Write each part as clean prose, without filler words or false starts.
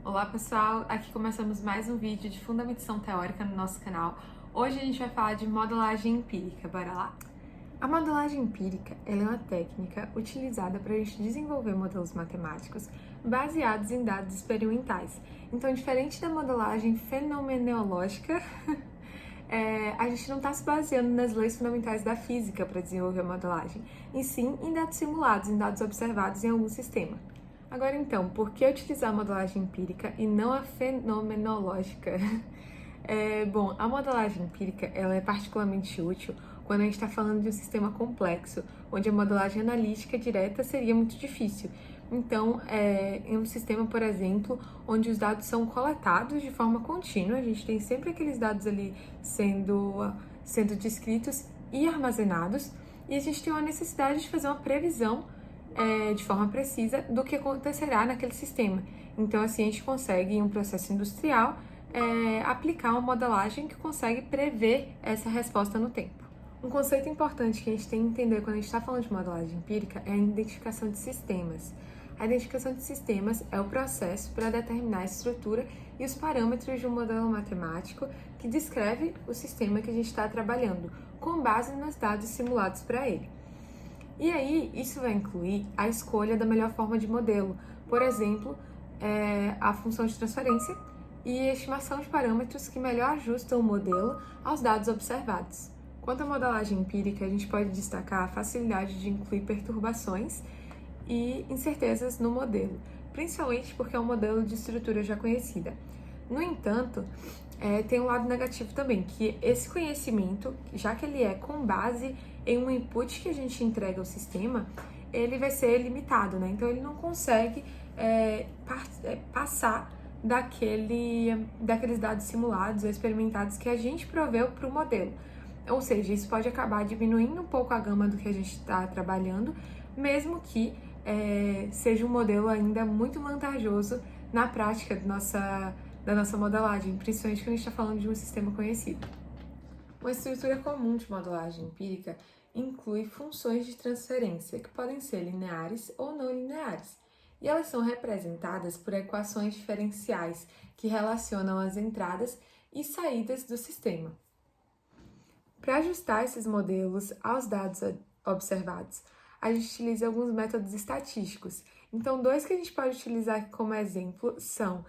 Olá pessoal, aqui começamos mais um vídeo de fundamentação teórica no nosso canal. Hoje a gente vai falar de modelagem empírica, bora lá? A modelagem empírica ela é uma técnica utilizada para a gente desenvolver modelos matemáticos baseados em dados experimentais. Então, diferente da modelagem fenomenológica, a gente não está se baseando nas leis fundamentais da física para desenvolver a modelagem, e sim em dados simulados, em dados observados em algum sistema. Agora então, por que utilizar a modelagem empírica e não a fenomenológica? Bom, a modelagem empírica ela é particularmente útil quando a gente está falando de um sistema complexo, onde a modelagem analítica direta seria muito difícil. Então, em um sistema, por exemplo, onde os dados são coletados de forma contínua, a gente tem sempre aqueles dados ali sendo descritos e armazenados, e a gente tem uma necessidade de fazer uma previsão de forma precisa do que acontecerá naquele sistema. Então, assim, a gente consegue, em um processo industrial, aplicar uma modelagem que consegue prever essa resposta no tempo. Um conceito importante que a gente tem que entender quando a gente está falando de modelagem empírica é a identificação de sistemas. A identificação de sistemas é o processo para determinar a estrutura e os parâmetros de um modelo matemático que descreve o sistema que a gente está trabalhando, com base nos dados simulados para ele. E aí, isso vai incluir a escolha da melhor forma de modelo, por exemplo, a função de transferência e a estimação de parâmetros que melhor ajustam o modelo aos dados observados. Quanto à modelagem empírica, a gente pode destacar a facilidade de incluir perturbações e incertezas no modelo, principalmente porque é um modelo de estrutura já conhecida. No entanto, tem um lado negativo também, que esse conhecimento, já que ele é com base em um input que a gente entrega ao sistema, ele vai ser limitado, né? Então ele não consegue passar daqueles dados simulados ou experimentados que a gente proveu para o modelo. Ou seja, isso pode acabar diminuindo um pouco a gama do que a gente está trabalhando, mesmo que seja um modelo ainda muito vantajoso na prática da nossa modelagem, principalmente quando a gente está falando de um sistema conhecido. Uma estrutura comum de modelagem empírica inclui funções de transferência, que podem ser lineares ou não lineares, e elas são representadas por equações diferenciais que relacionam as entradas e saídas do sistema. Para ajustar esses modelos aos dados observados, a gente utiliza alguns métodos estatísticos. Então, dois que a gente pode utilizar como exemplo são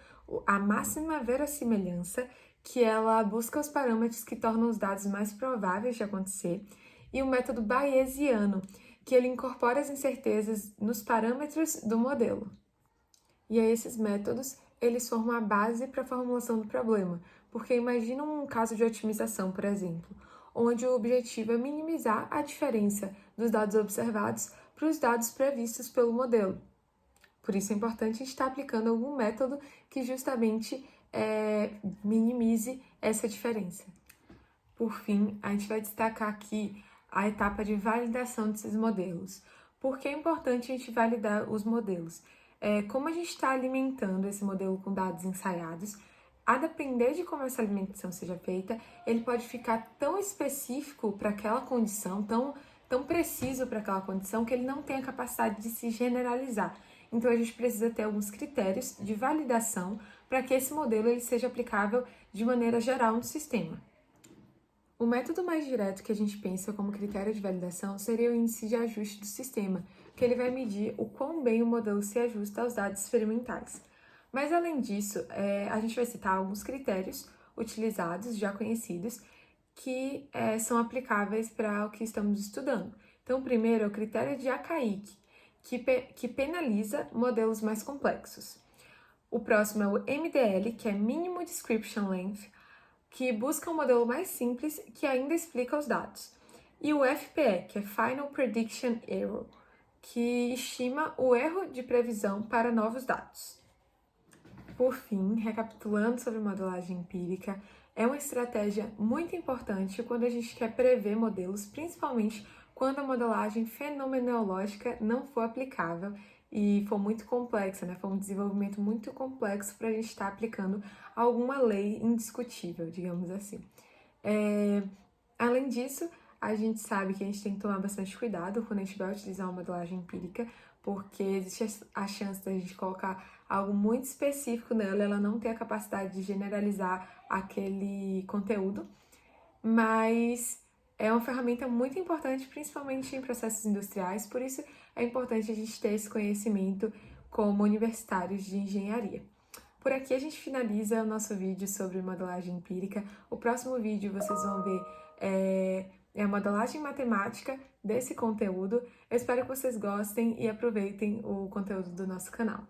a máxima verossimilhança, que ela busca os parâmetros que tornam os dados mais prováveis de acontecer, e o método bayesiano, que ele incorpora as incertezas nos parâmetros do modelo. E aí esses métodos, eles formam a base para a formulação do problema, porque imagina um caso de otimização, por exemplo, onde o objetivo é minimizar a diferença dos dados observados para os dados previstos pelo modelo. Por isso é importante a gente estar aplicando algum método que justamente minimize essa diferença. Por fim, a gente vai destacar aqui a etapa de validação desses modelos. Por que é importante a gente validar os modelos? Como a gente está alimentando esse modelo com dados ensaiados, a depender de como essa alimentação seja feita, ele pode ficar tão específico para aquela condição, tão preciso para aquela condição, que ele não tem a capacidade de se generalizar. Então, a gente precisa ter alguns critérios de validação para que esse modelo ele seja aplicável de maneira geral no sistema. O método mais direto que a gente pensa como critério de validação seria o índice de ajuste do sistema, que ele vai medir o quão bem o modelo se ajusta aos dados experimentais. Mas, além disso, a gente vai citar alguns critérios utilizados, já conhecidos, que são aplicáveis para o que estamos estudando. Então, o primeiro é o critério de Akaic, que penaliza modelos mais complexos. O próximo é o MDL, que é Minimum Description Length, que busca um modelo mais simples que ainda explica os dados. E o FPE, que é Final Prediction Error, que estima o erro de previsão para novos dados. Por fim, recapitulando sobre modelagem empírica, é uma estratégia muito importante quando a gente quer prever modelos, principalmente quando a modelagem fenomenológica não for aplicável e for muito complexa, né? For um desenvolvimento muito complexo para a gente estar aplicando alguma lei indiscutível, digamos assim. Além disso, a gente sabe que a gente tem que tomar bastante cuidado quando a gente vai utilizar uma modelagem empírica, porque existe a chance da gente colocar algo muito específico nela, ela não tem a capacidade de generalizar aquele conteúdo, mas é uma ferramenta muito importante, principalmente em processos industriais, por isso é importante a gente ter esse conhecimento como universitários de engenharia. Por aqui a gente finaliza o nosso vídeo sobre modelagem empírica. O próximo vídeo vocês vão ver a modelagem matemática desse conteúdo. Eu espero que vocês gostem e aproveitem o conteúdo do nosso canal.